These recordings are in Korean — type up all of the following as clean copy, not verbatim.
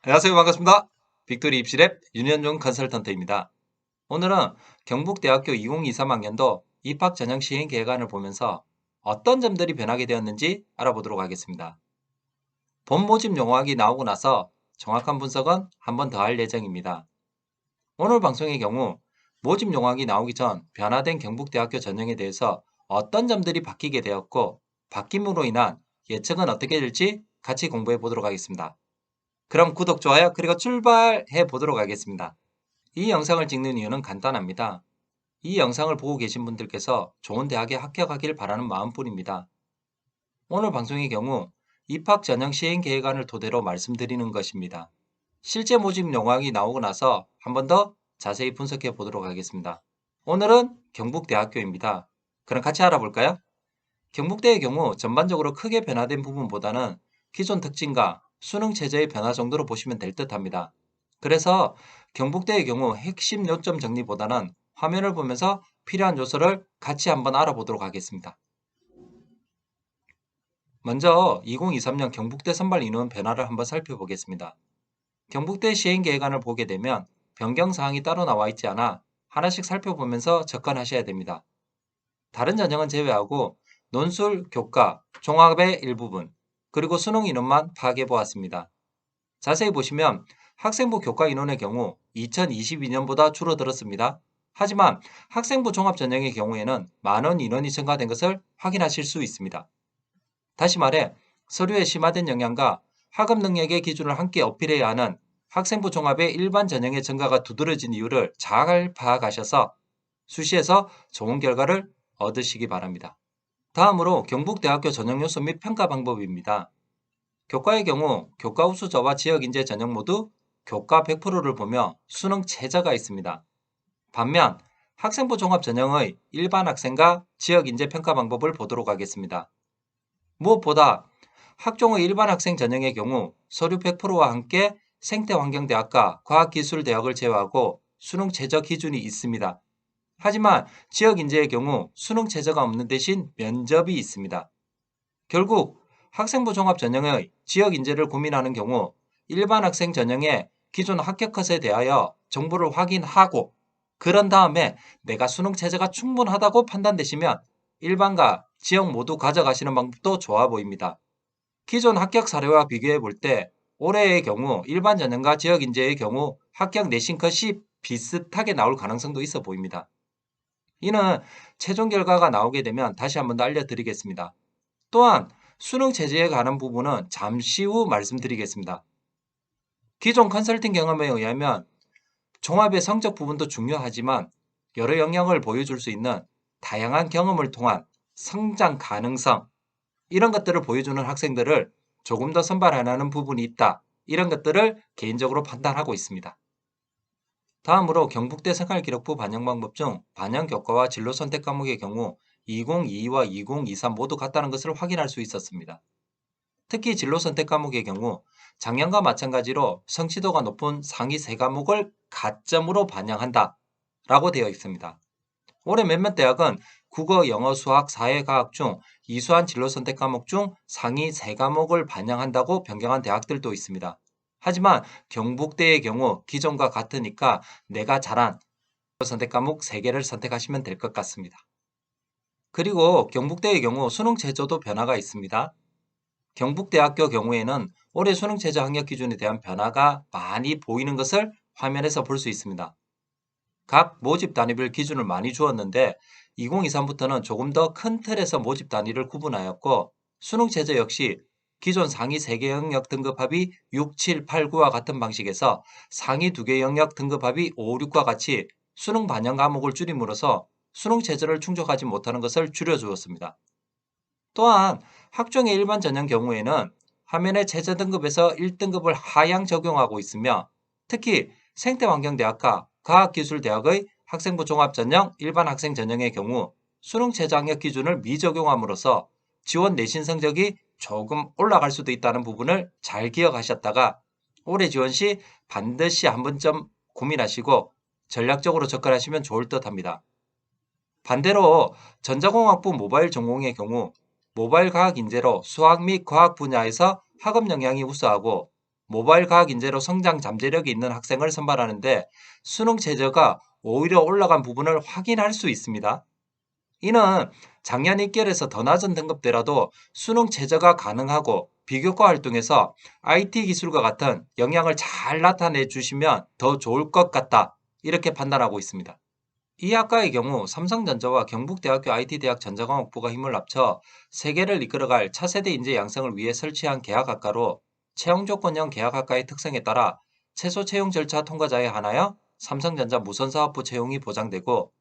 안녕하세요. 반갑습니다. 빅토리 입시랩 윤현종 컨설턴트입니다. 오늘은 경북대학교 2023학년도 입학 전형 시행 계획안을 보면서 어떤 점들이 변하게 되었는지 알아보도록 하겠습니다. 본 모집 용어학이 나오고 나서 정확한 분석은 한 번 더 할 예정입니다. 오늘 방송의 경우 모집 용어학이 나오기 전 변화된 경북대학교 전형에 대해서 어떤 점들이 바뀌게 되었고 바뀜으로 인한 예측은 어떻게 될지 같이 공부해 보도록 하겠습니다. 그럼 구독, 좋아요, 그리고 출발해 보도록 하겠습니다. 이 영상을 찍는 이유는 간단합니다. 이 영상을 보고 계신 분들께서 좋은 대학에 합격하길 바라는 마음뿐입니다. 오늘 방송의 경우 입학 전형 시행 계획안을 토대로 말씀드리는 것입니다. 실제 모집 용어학이 나오고 나서 한 번 더 자세히 분석해 보도록 하겠습니다. 오늘은 경북대학교입니다. 그럼 같이 알아볼까요? 경북대의 경우 전반적으로 크게 변화된 부분보다는 기존 특징과 수능 체제의 변화 정도로 보시면 될 듯합니다. 그래서 경북대의 경우 핵심 요점 정리보다는 화면을 보면서 필요한 요소를 같이 한번 알아보도록 하겠습니다. 먼저 2023년 경북대 선발 인원 변화를 한번 살펴보겠습니다. 경북대 시행 계획안을 보게 되면 변경 사항이 따로 나와 있지 않아 하나씩 살펴보면서 접근하셔야 됩니다. 다른 전형은 제외하고 논술, 교과, 종합의 일부분, 그리고 수능 인원만 파악해 보았습니다. 자세히 보시면 학생부 교과 인원의 경우 2022년보다 줄어들었습니다. 하지만 학생부 종합 전형의 경우에는 많은 인원이 증가된 것을 확인하실 수 있습니다. 다시 말해 서류에 심화된 영향과 학업 능력의 기준을 함께 어필해야 하는 학생부 종합의 일반 전형의 증가가 두드러진 이유를 잘 파악하셔서 수시에서 좋은 결과를 얻으시기 바랍니다. 다음으로 경북대학교 전형 요소 및 평가 방법입니다. 교과의 경우 교과 우수자와 지역인재 전형 모두 교과 100%를 보며 수능 최저가 있습니다. 반면 학생부 종합 전형의 일반 학생과 지역인재 평가 방법을 보도록 하겠습니다. 무엇보다 학종의 일반 학생 전형의 경우 서류 100%와 함께 생태환경대학과 과학기술대학을 제외하고 수능 최저 기준이 있습니다. 하지만 지역인재의 경우 수능 최저가 없는 대신 면접이 있습니다. 결국 학생부 종합 전형의 지역인재를 고민하는 경우 일반 학생 전형의 기존 합격 컷에 대하여 정보를 확인하고 그런 다음에 내가 수능 최저가 충분하다고 판단되시면 일반과 지역 모두 가져가시는 방법도 좋아 보입니다. 기존 합격 사례와 비교해 볼 때 올해의 경우 일반 전형과 지역인재의 경우 합격 내신 컷이 비슷하게 나올 가능성도 있어 보입니다. 이는 최종 결과가 나오게 되면 다시 한번 더 알려드리겠습니다. 또한 수능 체제에 관한 부분은 잠시 후 말씀드리겠습니다. 기존 컨설팅 경험에 의하면 종합의 성적 부분도 중요하지만 여러 영역을 보여줄 수 있는 다양한 경험을 통한 성장 가능성 이런 것들을 보여주는 학생들을 조금 더 선발하는 부분이 있다. 이런 것들을 개인적으로 판단하고 있습니다. 다음으로 경북대 생활기록부 반영 방법 중 반영 교과와 진로 선택 과목의 경우 2022와 2023 모두 같다는 것을 확인할 수 있었습니다. 특히 진로 선택 과목의 경우 작년과 마찬가지로 성취도가 높은 상위 3과목을 가점으로 반영한다 라고 되어 있습니다. 올해 몇몇 대학은 국어, 영어, 수학, 사회과학 중 이수한 진로 선택 과목 중 상위 3과목을 반영한다고 변경한 대학들도 있습니다. 하지만 경북대의 경우 기존과 같으니까 내가 잘한 선택 과목 3개를 선택하시면 될 것 같습니다. 그리고 경북대의 경우 수능 최저도 변화가 있습니다. 경북대학교 경우에는 올해 수능 최저 학력 기준에 대한 변화가 많이 보이는 것을 화면에서 볼 수 있습니다. 각 모집 단위별 기준을 많이 주었는데 2023부터는 조금 더 큰 틀에서 모집 단위를 구분하였고 수능 최저 역시 기존 상위 3개 영역 등급합이 6, 7, 8, 9와 같은 방식에서 상위 2개 영역 등급합이 5, 6과 같이 수능 반영 과목을 줄임으로써 수능 최저를 충족하지 못하는 것을 줄여주었습니다. 또한 학종의 일반 전형 경우에는 화면의 최저 등급에서 1등급을 하향 적용하고 있으며 특히 생태환경대학과 과학기술대학의 학생부 종합전형, 일반 학생 전형의 경우 수능 최저 학력 기준을 미적용함으로써 지원 내신 성적이 조금 올라갈 수도 있다는 부분을 잘 기억하셨다가 올해 지원 시 반드시 한 번쯤 고민하시고 전략적으로 접근하시면 좋을 듯 합니다. 반대로 전자공학부 모바일 전공의 경우 모바일 과학 인재로 수학 및 과학 분야에서 학업 역량이 우수하고 모바일 과학 인재로 성장 잠재력이 있는 학생을 선발하는데 수능 최저가 오히려 올라간 부분을 확인할 수 있습니다. 이는 작년 입결에서 더 낮은 등급대라도 수능 최저가 가능하고 비교과 활동에서 IT 기술과 같은 역량을 잘 나타내 주시면 더 좋을 것 같다. 이렇게 판단하고 있습니다. 이 학과의 경우 삼성전자와 경북대학교 IT대학 전자공학부가 힘을 합쳐 세계를 이끌어갈 차세대 인재 양성을 위해 설치한 계약학과로 채용 조건형 계약학과의 특성에 따라 최소 채용 절차 통과자에 한하여 삼성전자 무선사업부 채용이 보장되고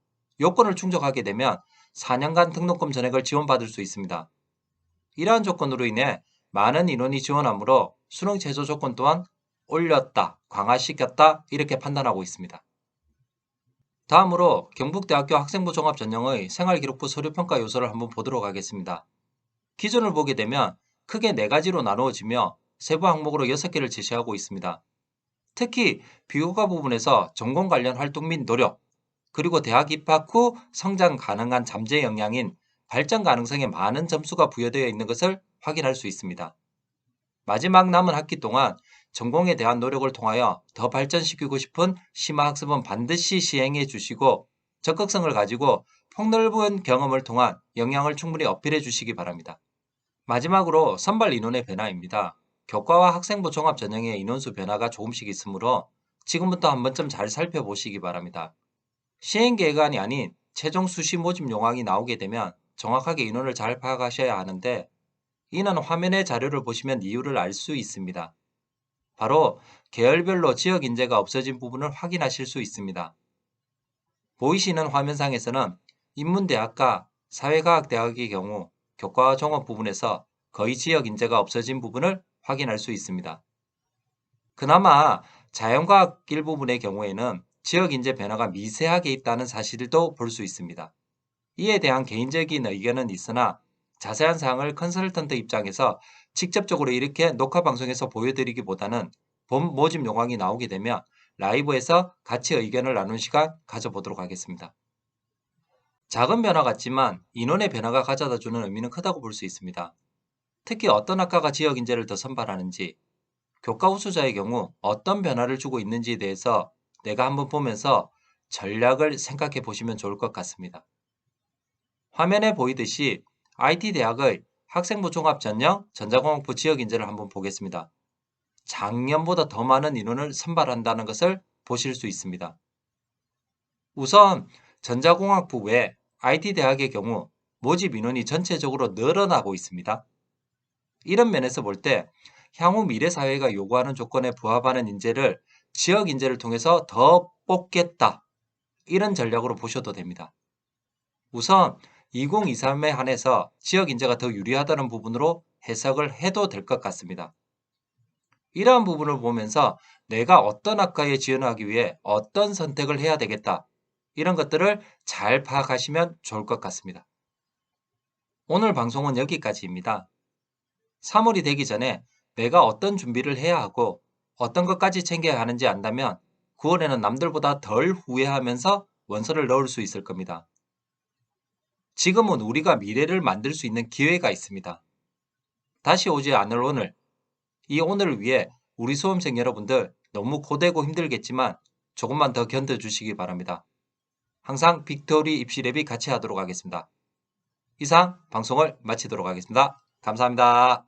요건을 충족하게 되면 4년간 등록금 전액을 지원받을 수 있습니다. 이러한 조건으로 인해 많은 인원이 지원하므로 수능 최저 조건 또한 올렸다, 강화시켰다 이렇게 판단하고 있습니다. 다음으로 경북대학교 학생부 종합 전형의 생활기록부 서류평가 요소를 한번 보도록 하겠습니다. 기준을 보게 되면 크게 4가지로 나누어지며 세부 항목으로 6개를 제시하고 있습니다. 특히 비교과 부분에서 전공 관련 활동 및 노력, 그리고 대학 입학 후 성장 가능한 잠재 역량인 발전 가능성에 많은 점수가 부여되어 있는 것을 확인할 수 있습니다. 마지막 남은 학기 동안 전공에 대한 노력을 통하여 더 발전시키고 싶은 심화학습은 반드시 시행해 주시고 적극성을 가지고 폭넓은 경험을 통한 역량을 충분히 어필해 주시기 바랍니다. 마지막으로 선발 인원의 변화입니다. 교과와 학생부 종합 전형의 인원수 변화가 조금씩 있으므로 지금부터 한 번쯤 잘 살펴보시기 바랍니다. 시행계획안이 아닌 최종 수시 모집 요강이 나오게 되면 정확하게 인원을 잘 파악하셔야 하는데 이는 화면의 자료를 보시면 이유를 알 수 있습니다. 바로 계열별로 지역 인재가 없어진 부분을 확인하실 수 있습니다. 보이시는 화면상에서는 인문대학과 사회과학대학의 경우 교과와 종합 부분에서 거의 지역 인재가 없어진 부분을 확인할 수 있습니다. 그나마 자연과학 일부분의 경우에는 지역 인재 변화가 미세하게 있다는 사실도 볼 수 있습니다. 이에 대한 개인적인 의견은 있으나 자세한 사항을 컨설턴트 입장에서 직접적으로 이렇게 녹화 방송에서 보여드리기보다는 본 모집 요강이 나오게 되면 라이브에서 같이 의견을 나눈 시간 가져보도록 하겠습니다. 작은 변화 같지만 인원의 변화가 가져다 주는 의미는 크다고 볼 수 있습니다. 특히 어떤 학과가 지역 인재를 더 선발하는지, 교과 우수자의 경우 어떤 변화를 주고 있는지에 대해서 내가 한번 보면서 전략을 생각해 보시면 좋을 것 같습니다. 화면에 보이듯이 IT대학의 학생부 종합 전형 전자공학부 지역 인재를 한번 보겠습니다. 작년보다 더 많은 인원을 선발한다는 것을 보실 수 있습니다. 우선 전자공학부 외 IT대학의 경우 모집 인원이 전체적으로 늘어나고 있습니다. 이런 면에서 볼 때 향후 미래 사회가 요구하는 조건에 부합하는 인재를 지역 인재를 통해서 더 뽑겠다. 이런 전략으로 보셔도 됩니다. 우선 2023에 한해서 지역 인재가 더 유리하다는 부분으로 해석을 해도 될 것 같습니다. 이러한 부분을 보면서 내가 어떤 학과에 지원하기 위해 어떤 선택을 해야 되겠다. 이런 것들을 잘 파악하시면 좋을 것 같습니다. 오늘 방송은 여기까지입니다. 3월이 되기 전에 내가 어떤 준비를 해야 하고 어떤 것까지 챙겨야 하는지 안다면 9월에는 남들보다 덜 후회하면서 원서를 넣을 수 있을 겁니다. 지금은 우리가 미래를 만들 수 있는 기회가 있습니다. 다시 오지 않을 오늘, 이 오늘을 위해 우리 수험생 여러분들 너무 고되고 힘들겠지만 조금만 더 견뎌주시기 바랍니다. 항상 빅토리 입시랩이 같이 하도록 하겠습니다. 이상 방송을 마치도록 하겠습니다. 감사합니다.